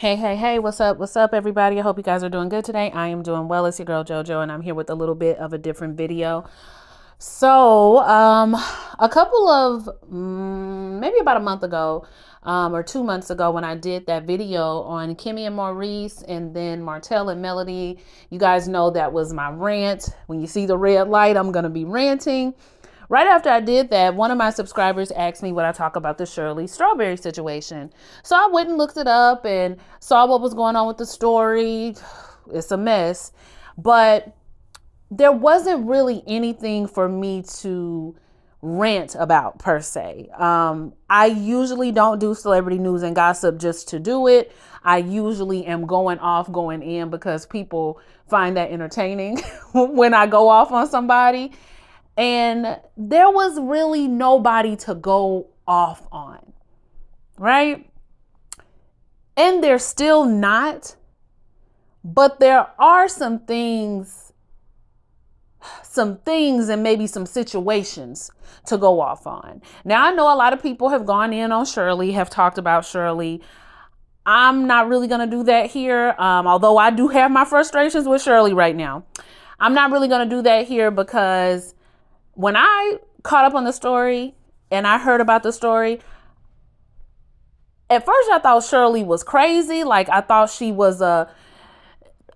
Hey, what's up? What's up, everybody? I hope you guys are doing good today. I am doing well. It's your girl JoJo, and I'm here with a little bit of a different video. So, a couple of maybe about a month ago, or 2 months ago, when I did that video on Kimmy and Maurice, and then Martell and Melody, you guys know that was my rant. When you see the red light, I'm gonna be ranting. Right after I did that, one of my subscribers asked me what I talk about the Shirley Strawberry situation. So I went and looked it up and saw what was going on with the story. It's a mess. But there wasn't really anything for me to rant about per se. I usually don't do celebrity news and gossip just to do it. I usually am going off, going in because people find that entertaining when I go off on somebody. And there was really nobody to go off on, right? And there's still not, but there are some things and maybe some situations to go off on. Now, I know a lot of people have gone in on Shirley, have talked about Shirley. I'm not really going to do that here. Although I do have my frustrations with Shirley right now. I'm not really going to do that here because when I caught up on the story and I heard about the story, at first I thought Shirley was crazy. Like I thought she was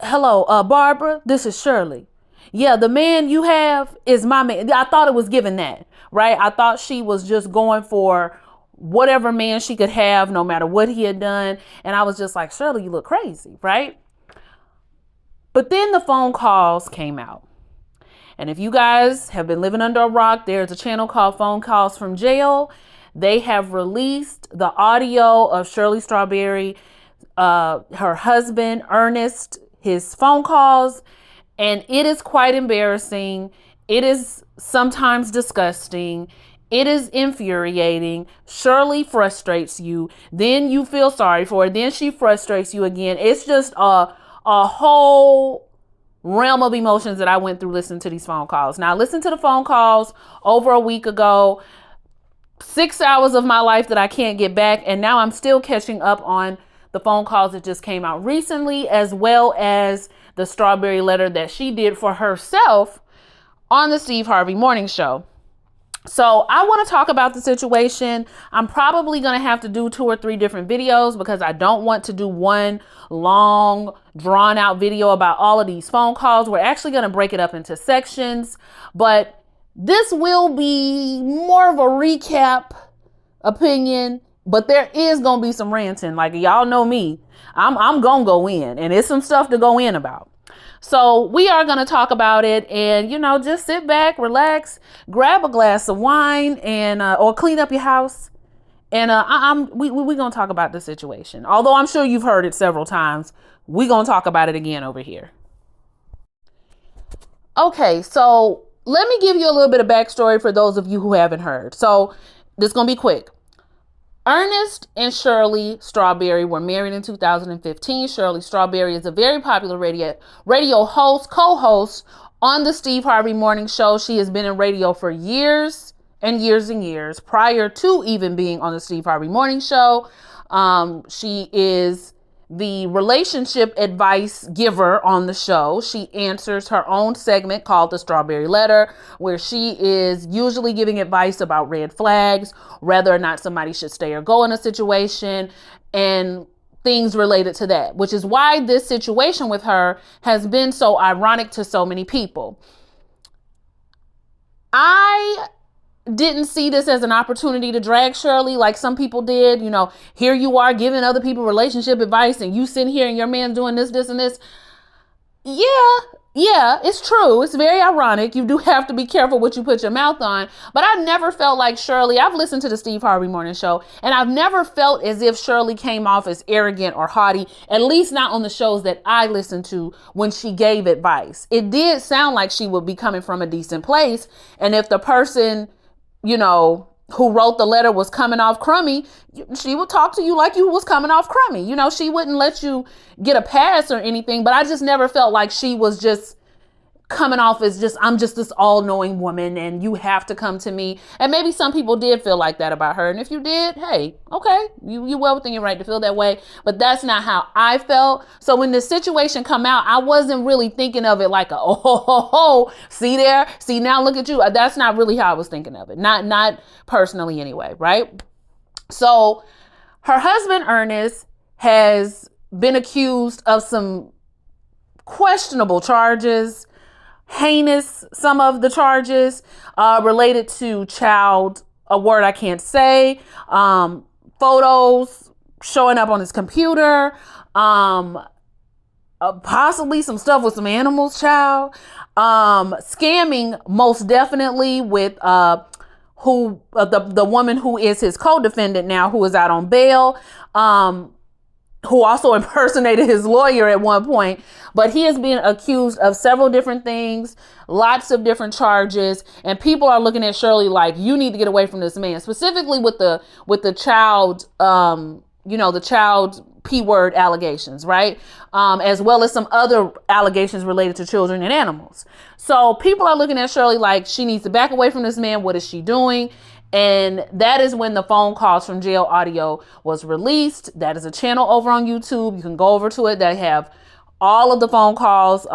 hello, Barbara, this is Shirley. Yeah, the man you have is my man. I thought it was given that, right? I thought she was just going for whatever man she could have, no matter what he had done. And I was just like, Shirley, you look crazy, right? But then the phone calls came out. And if you guys have been living under a rock, there's a channel called Phone Calls from Jail. They have released the audio of Shirley Strawberry, her husband, Ernest, his phone calls. And it is quite embarrassing. It is sometimes disgusting. It is infuriating. Shirley frustrates you. Then you feel sorry for her. Then she frustrates you again. It's just a whole realm of emotions that I went through listening to these phone calls. Now, I listened to the phone calls over a week ago, 6 hours of my life that I can't get back. And now I'm still catching up on the phone calls that just came out recently, as well as the Strawberry letter that she did for herself on the Steve Harvey Morning Show. So I want to talk about the situation. I'm probably going to have to do 2 or 3 different videos because I don't want to do one long drawn out video about all of these phone calls. We're actually going to break it up into sections, but this will be more of a recap opinion, but there is going to be some ranting. Like y'all know me, I'm going to go in and it's some stuff to go in about. So we are going to talk about it and, just sit back, relax, grab a glass of wine and, or clean up your house. And, we're going to talk about the situation. Although I'm sure you've heard it several times. We're going to talk about it again over here. Okay. So let me give you a little bit of backstory for those of you who haven't heard. So this is going to be quick. Ernest and Shirley Strawberry were married in 2015. Shirley Strawberry is a very popular radio host, co-host on the Steve Harvey Morning Show. She has been in radio for years and years and years prior to even being on the Steve Harvey Morning Show. She is the relationship advice giver on the show. She answers her own segment called the Strawberry Letter, where she is usually giving advice about red flags, whether or not somebody should stay or go in a situation, and things related to that, which is why this situation with her has been so ironic to so many people. I didn't see this as an opportunity to drag Shirley like some people did. Here you are giving other people relationship advice and you sitting here and your man's doing this, and this. Yeah, it's true. It's very ironic. You do have to be careful what you put your mouth on. But I never felt like Shirley. I've listened to the Steve Harvey Morning Show and I've never felt as if Shirley came off as arrogant or haughty, at least not on the shows that I listened to when she gave advice. It did sound like she would be coming from a decent place. And if the person who wrote the letter was coming off crummy, she would talk to you like you was coming off crummy. She wouldn't let you get a pass or anything, but I just never felt like she was just coming off as just, I'm just this all-knowing woman and you have to come to me. And maybe some people did feel like that about her. And if you did, hey, okay, you well within your right to feel that way. But that's not how I felt. So when the situation come out, I wasn't really thinking of it like see there, see now look at you. That's not really how I was thinking of it. Not personally anyway, right? So her husband, Ernest, has been accused of some questionable charges, heinous, some of the charges related to child, a word I can't say, photos showing up on his computer, possibly some stuff with some animals, child, scamming most definitely with the woman who is his co-defendant now, who is out on bail, who also impersonated his lawyer at one point. But he is being accused of several different things, lots of different charges, and people are looking at Shirley like, you need to get away from this man, specifically with the child, the child P-word allegations, right? As well as some other allegations related to children and animals. So people are looking at Shirley like she needs to back away from this man. What is she doing? And that is when the phone calls from jail audio was released. That is a channel over on YouTube. You can go over to it. They have all of the phone calls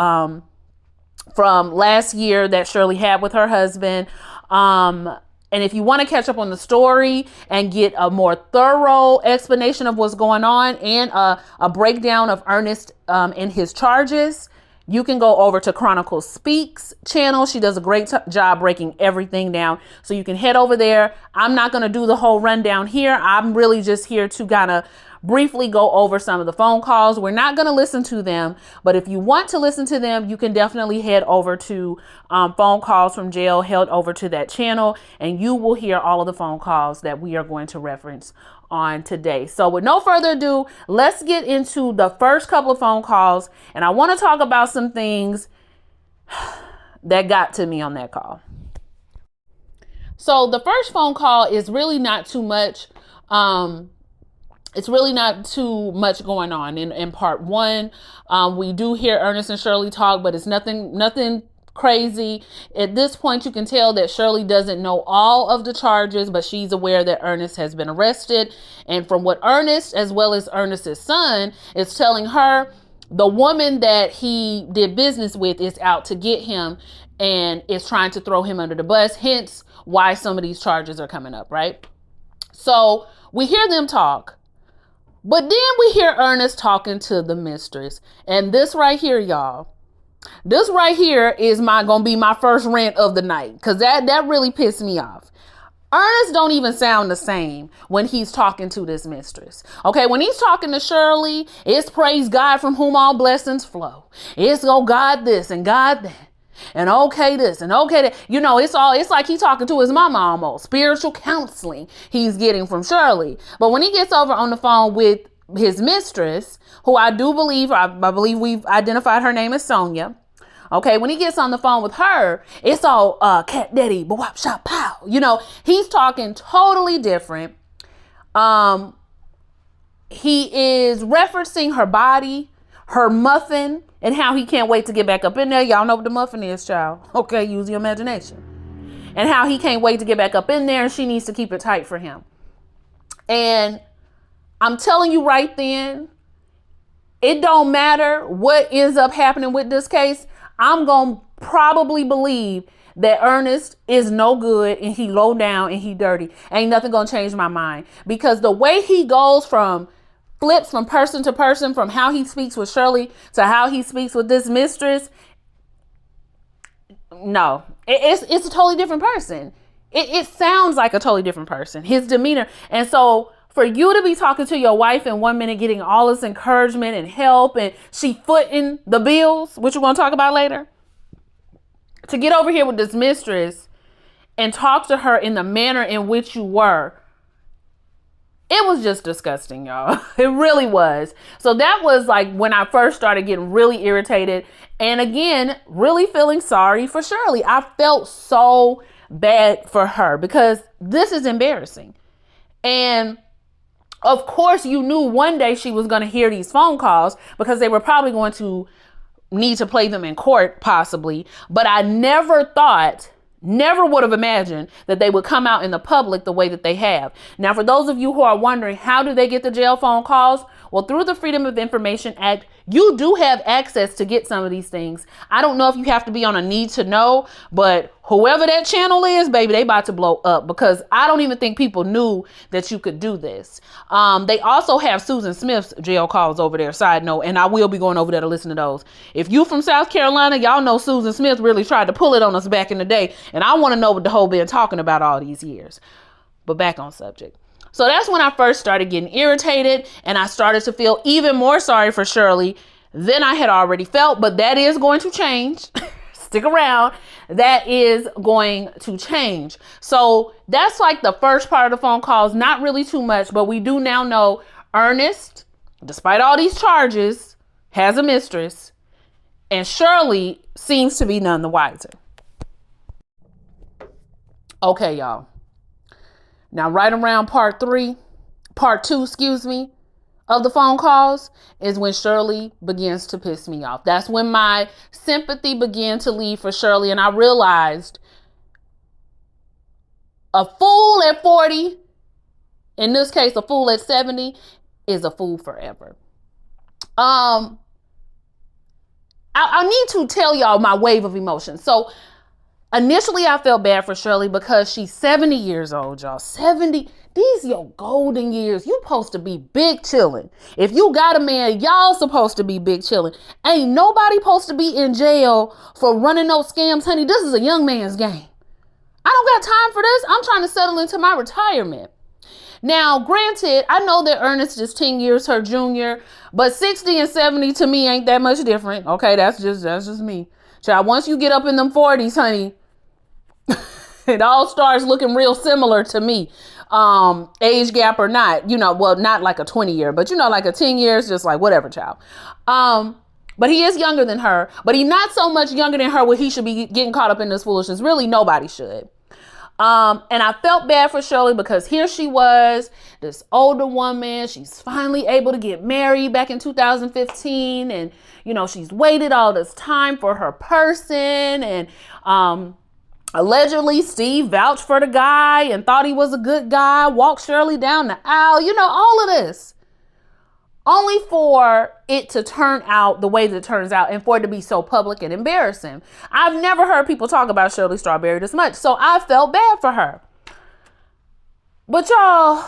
from last year that Shirley had with her husband. And if you want to catch up on the story and get a more thorough explanation of what's going on and a breakdown of Ernest and his charges, you can go over to Chronicle Speaks channel. She does a great job breaking everything down. So you can head over there. I'm not going to do the whole rundown here. I'm really just here to kind of briefly go over some of the phone calls. We're not going to listen to them, but if you want to listen to them, you can definitely head over to phone calls from jail, head over to that channel, and you will hear all of the phone calls that we are going to reference on today. So with no further ado, let's get into the first couple of phone calls. And I want to talk about some things that got to me on that call. So the first phone call is really not too much. It's really not too much going on in part one. We do hear Ernest and Shirley talk, but it's nothing crazy. At this point, you can tell that Shirley doesn't know all of the charges, but she's aware that Ernest has been arrested. And from what Ernest, as well as Ernest's son, is telling her, the woman that he did business with is out to get him and is trying to throw him under the bus, hence why some of these charges are coming up, right? So we hear them talk, but then we hear Ernest talking to the mistress. And this right here, y'all, this right here is gonna be my first rant of the night, because that really pissed me off. Ernest don't even sound the same when he's talking to this mistress. Okay, when he's talking to Shirley, it's praise God from whom all blessings flow. It's oh God this and God that. And okay this and okay that. It's like he's talking to his mama almost. Spiritual counseling he's getting from Shirley. But when he gets over on the phone with his mistress, who I believe we've identified her name as Sonia. Okay, when he gets on the phone with her, it's all cat daddy, bwap shop pow. He's talking totally different. He is referencing her body, her muffin, and how he can't wait to get back up in there. Y'all know what the muffin is, child. Okay, use your imagination. And how he can't wait to get back up in there, and she needs to keep it tight for him. And I'm telling you right then, it don't matter what ends up happening with this case. I'm going to probably believe that Ernest is no good and he low down and he dirty. Ain't nothing going to change my mind, because the way he goes flips from person to person, from how he speaks with Shirley to how he speaks with this mistress. No, it's a totally different person. It sounds like a totally different person, his demeanor. And so for you to be talking to your wife in 1 minute, getting all this encouragement and help, and she footing the bills, which we're going to talk about later, to get over here with this mistress and talk to her in the manner in which you were, it was just disgusting, y'all. It really was. So that was like when I first started getting really irritated. And again, really feeling sorry for Shirley. I felt so bad for her because this is embarrassing. And of course, you knew one day she was going to hear these phone calls, because they were probably going to need to play them in court possibly, but I never would have imagined that they would come out in the public the way that they have. Now, for those of you who are wondering, how do they get the jail phone calls? Well, through the Freedom of Information Act, you do have access to get some of these things. I don't know if you have to be on a need to know, but whoever that channel is, baby, they about to blow up, because I don't even think people knew that you could do this. They also have Susan Smith's jail calls over there, side note, and I will be going over there to listen to those. If you from South Carolina, y'all know Susan Smith really tried to pull it on us back in the day, and I want to know what the whole been talking about all these years. But back on subject. So that's when I first started getting irritated, and I started to feel even more sorry for Shirley than I had already felt, but that is going to change. Stick around. That is going to change. So that's like the first part of the phone calls. Not really too much, but we do now know Ernest, despite all these charges, has a mistress, and Shirley seems to be none the wiser. Okay, y'all. Now, right around part two, of the phone calls is when Shirley begins to piss me off. That's when my sympathy began to leave for Shirley, and I realized a fool at 40, in this case, a fool at 70, is a fool forever. I need to tell y'all my wave of emotions. So initially, I felt bad for Shirley because she's 70 years old, y'all. 70. These your golden years. You supposed to be big chilling. If you got a man, y'all supposed to be big chilling. Ain't nobody supposed to be in jail for running no scams, honey. This is a young man's game. I don't got time for this. I'm trying to settle into my retirement. Now, granted, I know that Ernest is 10 years her junior, but 60 and 70 to me ain't that much different. Okay, that's just me. Child, once you get up in them 40s, honey, it all starts looking real similar to me. Age gap or not, well, not like a 20-year, but like a 10 years, just like whatever, child. But he is younger than her, but he's not so much younger than her where he should be getting caught up in this foolishness. Really, nobody should. And I felt bad for Shirley because here she was, this older woman. She's finally able to get married back in 2015. And, she's waited all this time for her person. And, allegedly, Steve vouched for the guy and thought he was a good guy, walked Shirley down the aisle, all of this. Only for it to turn out the way that it turns out and for it to be so public and embarrassing. I've never heard people talk about Shirley Strawberry this much, so I felt bad for her. But y'all,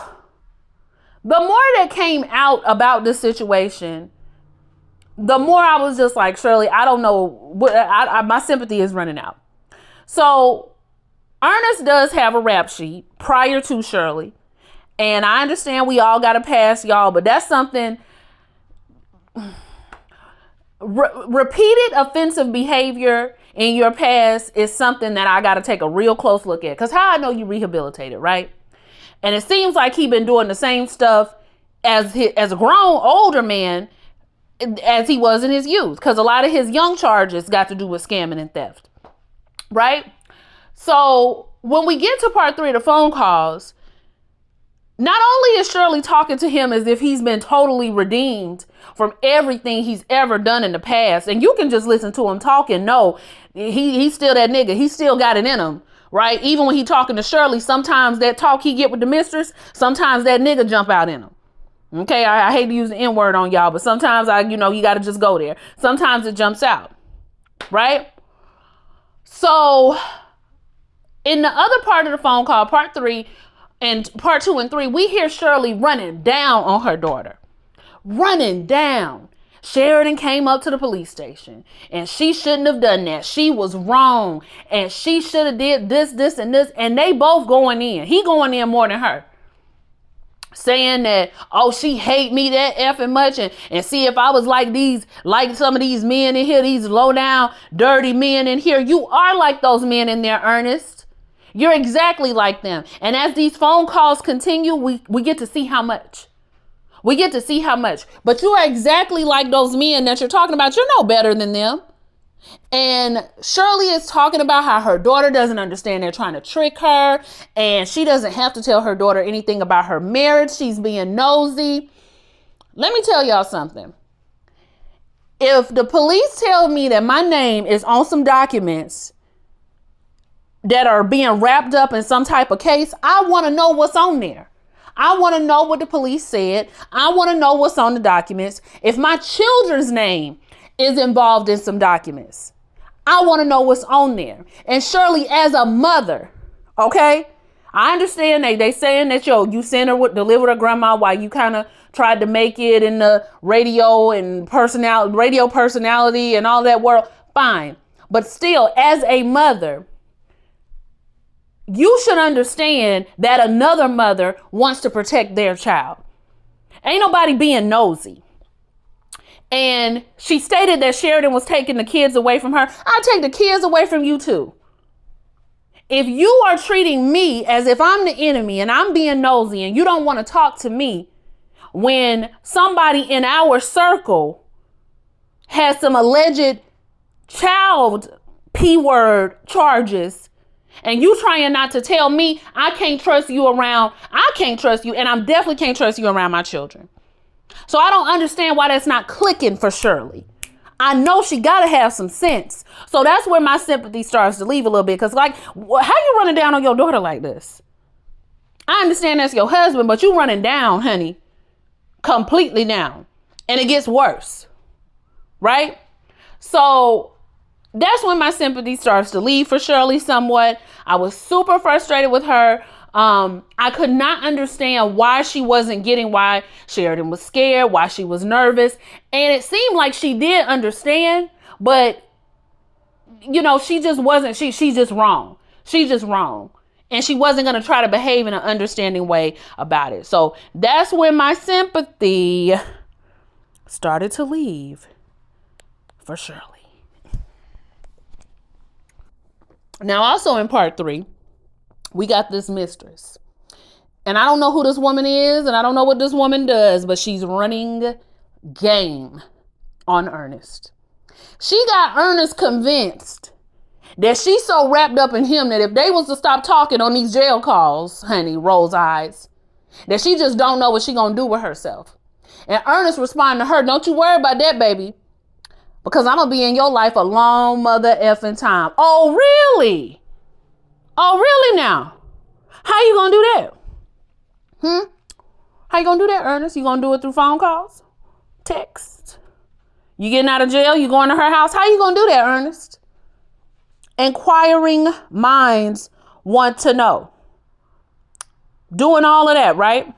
the more that came out about this situation, the more I was just like, Shirley, I don't know, my sympathy is running out. So Ernest does have a rap sheet prior to Shirley. And I understand we all got to pass, y'all, but that's something. Repeated offensive behavior in your past is something that I got to take a real close look at. Because how I know you rehabilitated, right? And it seems like he been doing the same stuff as a grown older man as he was in his youth. Because a lot of his young charges got to do with scamming and theft. Right? So when we get to part 3 of the phone calls, not only is Shirley talking to him as if he's been totally redeemed from everything he's ever done in the past, and you can just listen to him talking. No, he's still that nigga. He still got it in him, right? Even when he talking to Shirley, sometimes that talk he get with the mistress, sometimes that nigga jump out in him. Okay, I hate to use the N word on y'all, but sometimes you got to just go there. Sometimes it jumps out, right? So in the other part of the phone call, part 3, and part 2 and 3, we hear Shirley running down on her daughter. Running down. Sheridan came up to the police station and she shouldn't have done that. She was wrong and she should have did this, and this. And they both going in. He going in more than her. Saying that, oh, she hate me that effing much. And see, if I was like some of these men in here, these low down, dirty men in here, you are like those men in there, Ernest. You're exactly like them. And as these phone calls continue, we get to see how much. We get to see how much. But you are exactly like those men that you're talking about. You're no better than them. And Shirley is talking about how her daughter doesn't understand they're trying to trick her. And she doesn't have to tell her daughter anything about her marriage. She's being nosy. Let me tell y'all something. If the police tell me that my name is on some documents that are being wrapped up in some type of case, I want to know what's on there. I want to know what the police said. I want to know what's on the documents. If my children's name is involved in some documents, I want to know what's on there. And Shirley, as a mother, okay, I understand they saying that, you sent her to live with her grandma while you kind of tried to make it in the radio personality and all that world. Fine. But still, as a mother, you should understand that another mother wants to protect their child. Ain't nobody being nosy. And she stated that Sheridan was taking the kids away from her. I'll take the kids away from you too. If you are treating me as if I'm the enemy and I'm being nosy and you don't want to talk to me when somebody in our circle has some alleged child P-word charges, and you trying not to tell me I can't trust you, and I definitely can't trust you around my children. So I don't understand why that's not clicking for Shirley. I know she got to have some sense. So that's where my sympathy starts to leave a little bit. Because how you running down on your daughter like this? I understand that's your husband, but you running down, honey, completely down. And it gets worse, right? So that's when my sympathy starts to leave for Shirley somewhat. I was super frustrated with her. I could not understand why she wasn't getting, why Sheridan was scared, why she was nervous. And it seemed like she did understand, but she just wasn't, she's just wrong. She's just wrong. And she wasn't going to try to behave in an understanding way about it. So that's when my sympathy started to leave for Shirley. Now, also in part 3, we got this mistress. And I don't know who this woman is, and I don't know what this woman does, but she's running game on Ernest. She got Ernest convinced that she's so wrapped up in him that if they was to stop talking on these jail calls, honey, rolls eyes, that she just don't know what she gonna do with herself. And Ernest responded to her, don't you worry about that, baby, because I'm gonna be in your life a long mother effing time. Oh, really? Oh, really now? How you gonna do that? How you gonna do that, Ernest? You gonna do it through phone calls? Text? You getting out of jail? You going to her house? How you gonna do that, Ernest? Inquiring minds want to know. Doing all of that, right?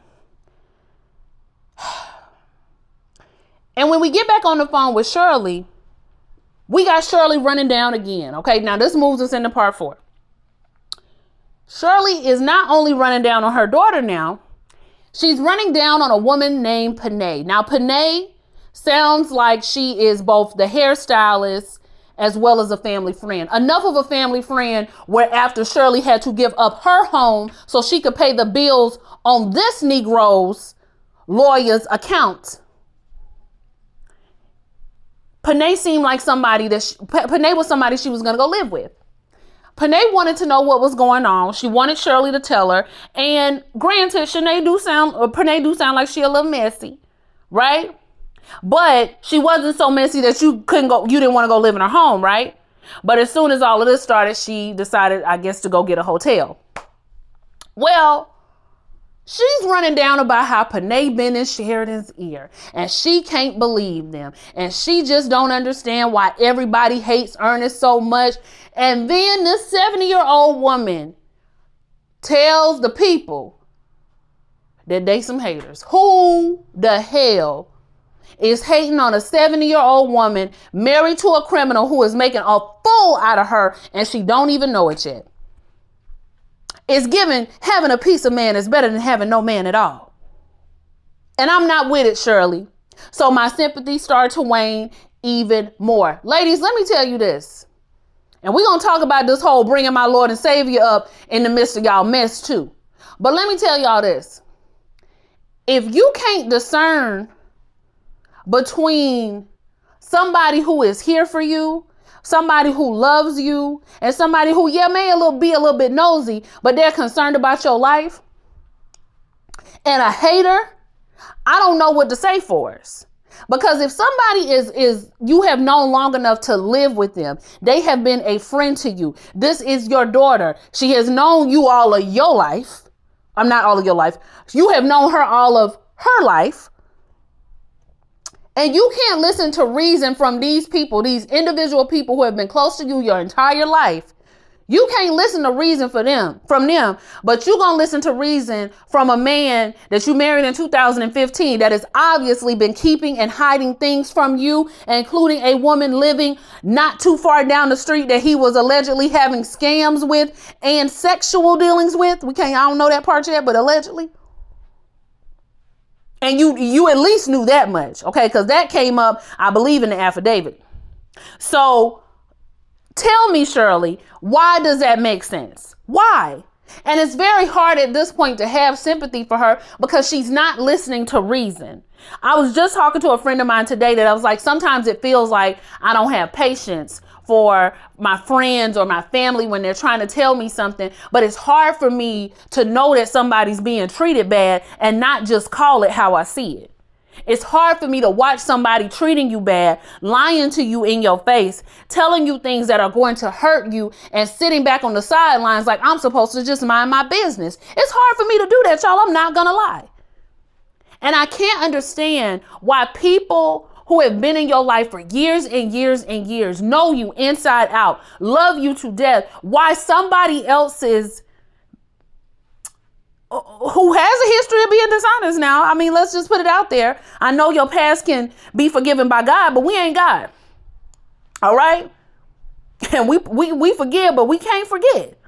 And when we get back on the phone with Shirley, we got Shirley running down again. Okay, now this moves us into part 4. Shirley is not only running down on her daughter now, she's running down on a woman named Panay. Now, Panay sounds like she is both the hairstylist as well as a family friend. Enough of a family friend where after Shirley had to give up her home so she could pay the bills on this Negro's lawyer's account. Panay seemed like somebody Panay was somebody she was going to go live with. Panay wanted to know what was going on. She wanted Shirley to tell her. And granted, Panay do sound like she a little messy, right? But she wasn't so messy that you didn't want to go live in her home, right? But as soon as all of this started, she decided, I guess, to go get a hotel. Well, she's running down about how Panay been in Sheridan's ear and she can't believe them. And she just don't understand why everybody hates Ernest so much. And then this 70-year-old woman tells the people that they some haters. Who the hell is hating on a 70-year-old woman married to a criminal who is making a fool out of her and she don't even know it yet? It's given having a piece of man is better than having no man at all. And I'm not with it, Shirley. So my sympathy started to wane even more. Ladies, let me tell you this. And we're going to talk about this whole bringing my Lord and Savior up in the midst of y'all mess too. But let me tell y'all this. If you can't discern between somebody who is here for you, somebody who loves you, and somebody who, may be a little bit nosy, but they're concerned about your life, and a hater, I don't know what to say for us. Because if somebody is you have known long enough to live with them, they have been a friend to you. This is your daughter. She has known you all of your life. I'm not all of your life. You have known her all of her life. And you can't listen to reason from these people, these individual people who have been close to you your entire life. You can't listen to reason from them, but you're going to listen to reason from a man that you married in 2015 that has obviously been keeping and hiding things from you, including a woman living not too far down the street that he was allegedly having scams with and sexual dealings with. I don't know that part yet, but allegedly. And you at least knew that much, okay? Because that came up, I believe, in the affidavit. So tell me, Shirley, why does that make sense? Why? And it's very hard at this point to have sympathy for her because she's not listening to reason. I was just talking to a friend of mine today that I was like, sometimes it feels like I don't have patience for my friends or my family when they're trying to tell me something, but it's hard for me to know that somebody's being treated bad and not just call it how I see it. It's hard for me to watch somebody treating you bad, lying to you in your face, telling you things that are going to hurt you, and sitting back on the sidelines like I'm supposed to just mind my business. It's hard for me to do that, y'all. I'm not gonna lie. And I can't understand why people who have been in your life for years and years and years, know you inside out, love you to death, why somebody else's who has a history of being dishonest now. I mean, let's just put it out there. I know your past can be forgiven by God, but we ain't God. All right? And we forgive, but we can't forget.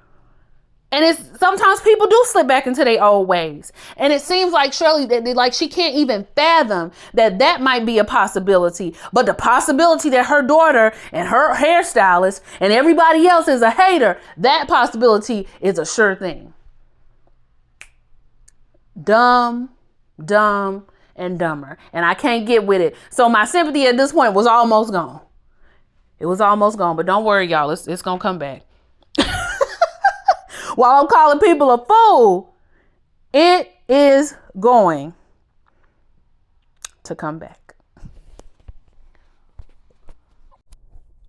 And it's sometimes people do slip back into their old ways. And it seems like Shirley, that she can't even fathom that might be a possibility. But the possibility that her daughter and her hairstylist and everybody else is a hater, that possibility is a sure thing. Dumb, and dumber. And I can't get with it. So my sympathy at this point was almost gone. It was almost gone. But don't worry, y'all. It's going to come back. While I'm calling people a fool, it is going to come back.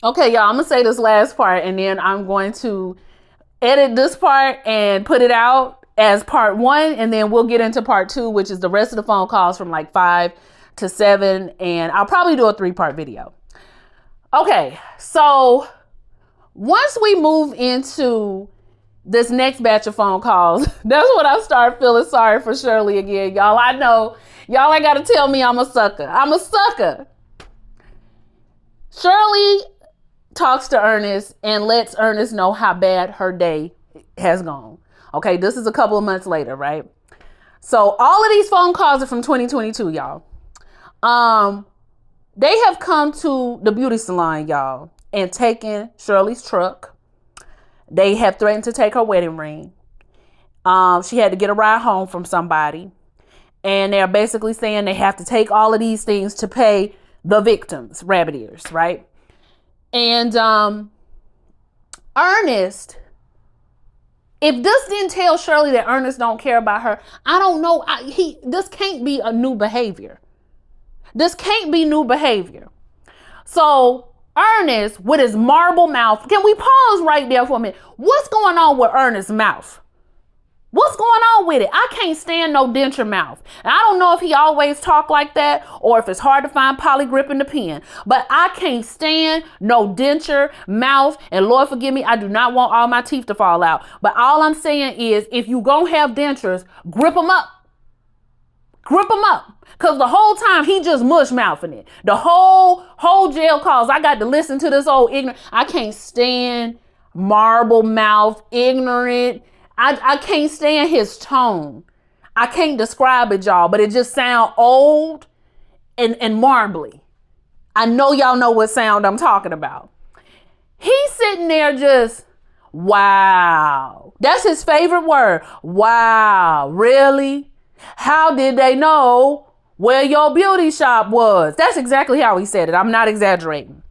Okay, y'all, I'm going to say this last part and then I'm going to edit this part and put it out as part 1. And then we'll get into part 2, which is the rest of the phone calls from like 5 to 7. And I'll probably do a 3-part video. Okay, so once we move into this next batch of phone calls, that's when I start feeling sorry for Shirley again. Y'all, I know. Y'all ain't got to tell me I'm a sucker. I'm a sucker. Shirley talks to Ernest and lets Ernest know how bad her day has gone. Okay, this is a couple of months later, right? So all of these phone calls are from 2022, y'all. They have come to the beauty salon, y'all, and taken Shirley's truck. They have threatened to take her wedding ring. She had to get a ride home from somebody. And they're basically saying they have to take all of these things to pay the victims, rabbit ears, right? And Ernest, if this didn't tell Shirley that Ernest don't care about her, I don't know. This can't be a new behavior. This can't be new behavior. So Ernest, with his marble mouth, can we pause right there for a minute? What's going on with Ernest's mouth? What's going on with it? I can't stand no denture mouth. And I don't know if he always talk like that or if it's hard to find poly grip in the pen, but I can't stand no denture mouth. And Lord forgive me, I do not want all my teeth to fall out. But all I'm saying is if you gonna have dentures, grip them up. Grip them up. Because the whole time he just mush mouthing it. The whole jail calls, I got to listen to this old ignorant. I can't stand marble mouth, ignorant. I can't stand his tone. I can't describe it, y'all, but it just sound old and marbly. I know y'all know what sound I'm talking about. He's sitting there just, wow. That's his favorite word. Wow. Really? How did they know where your beauty shop was? That's exactly how he said it. I'm not exaggerating.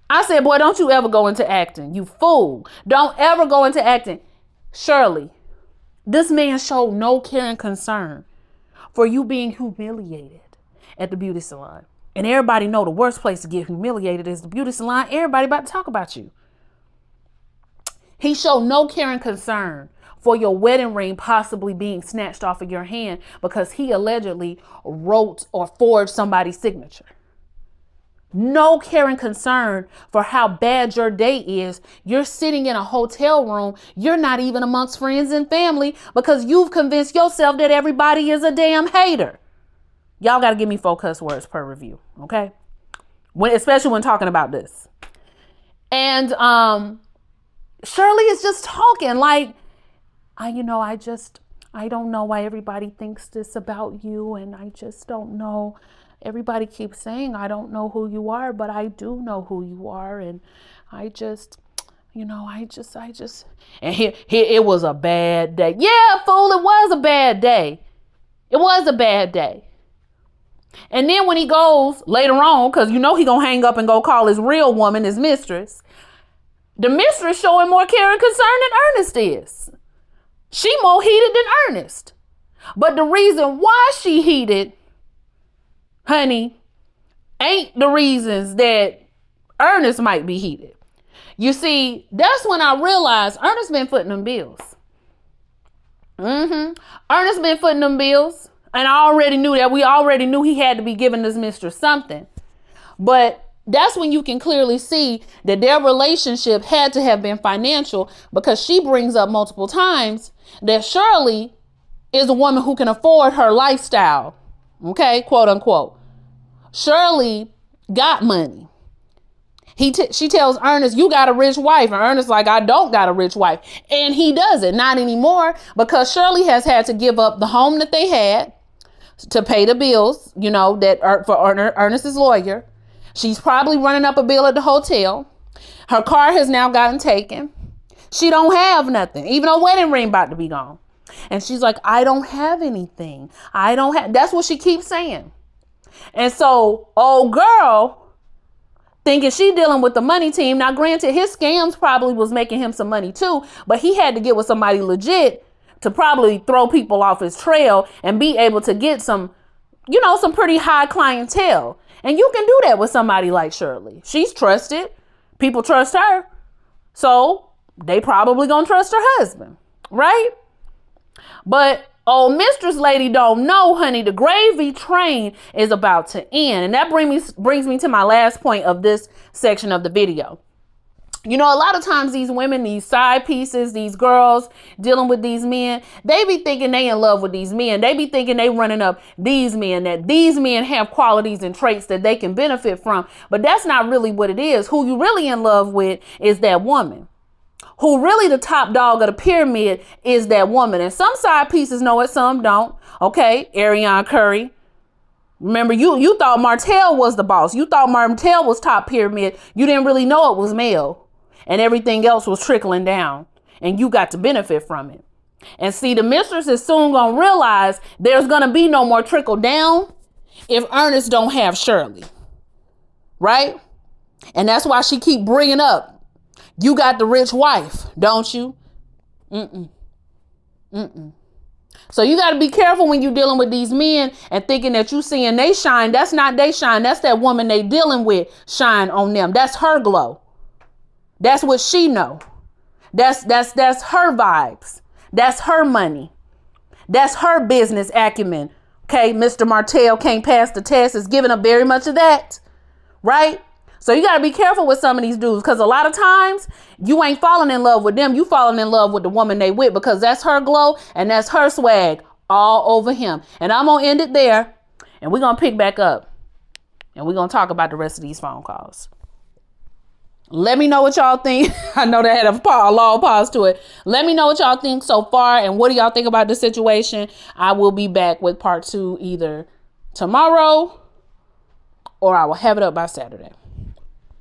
I said, boy, don't you ever go into acting. You fool. Don't ever go into acting. Shirley, this man showed no care and concern for you being humiliated at the beauty salon. And everybody know the worst place to get humiliated is the beauty salon. Everybody about to talk about you. He showed no care and concern for your wedding ring possibly being snatched off of your hand because he allegedly wrote or forged somebody's signature. No care and concern for how bad your day is. You're sitting in a hotel room. You're not even amongst friends and family because you've convinced yourself that everybody is a damn hater. Y'all got to give me 4 cuss words per review. Okay. Especially when talking about this. And, Shirley is just talking like, I don't know why everybody thinks this about you. And I just don't know. Everybody keeps saying, I don't know who you are, but I do know who you are. And and here it was a bad day. Yeah, fool, it was a bad day. It was a bad day. And then when he goes later on, because he gonna hang up and go call his real woman, his mistress, the mistress showing more care and concern than Ernest is. She more heated than Ernest. But the reason why she heated, honey, ain't the reasons that Ernest might be heated. You see, that's when I realized Ernest been footing them bills. Ernest been footing them bills. And I already knew that. We already knew he had to be giving this mistress something. But that's when you can clearly see that their relationship had to have been financial, because she brings up multiple times that Shirley is a woman who can afford her lifestyle. Okay, quote unquote. Shirley got money. She tells Ernest, you got a rich wife. And Ernest like, I don't got a rich wife. And he doesn't. Not anymore, because Shirley has had to give up the home that they had to pay the bills, that for Ernest's lawyer. She's probably running up a bill at the hotel. Her car has now gotten taken. She don't have nothing. Even her wedding ring about to be gone. And she's like, I don't have anything. That's what she keeps saying. And so old girl thinking she dealing with the money team. Now, granted, his scams probably was making him some money too, but he had to get with somebody legit to probably throw people off his trail and be able to get some pretty high clientele. And you can do that with somebody like Shirley. She's trusted. People trust her. So they probably gonna trust her husband, right? But old mistress lady don't know, honey, the gravy train is about to end. And that brings me to my last point of this section of the video. A lot of times these women, these side pieces, these girls dealing with these men, they be thinking they in love with these men. They be thinking they running up these men, that these men have qualities and traits that they can benefit from. But that's not really what it is. Who you really in love with is that woman. Who really the top dog of the pyramid is that woman. And some side pieces know it, some don't. Okay, Ariana Curry. Remember, you thought Martell was the boss. You thought Martell was top pyramid. You didn't really know it was Mel. And everything else was trickling down. And you got to benefit from it. And see, the mistress is soon going to realize there's going to be no more trickle down if Ernest don't have Shirley. Right? And that's why she keep bringing up, you got the rich wife, don't you? So you got to be careful when you're dealing with these men and thinking that you seeing they shine. That's not they shine. That's that woman they dealing with shine on them. That's her glow. That's what she know. That's her vibes. That's her money. That's her business acumen. Okay, Mr. Martell can't pass the test. Is giving up very much of that. Right? So you got to be careful with some of these dudes, because a lot of times you ain't falling in love with them. You falling in love with the woman they with, because that's her glow and that's her swag all over him. And I'm going to end it there, and we're going to pick back up, and we're going to talk about the rest of these phone calls. Let me know what y'all think. I know that had a long pause to it. Let me know what y'all think so far, and what do y'all think about the situation. I will be back with part 2 either tomorrow, or I will have it up by Saturday.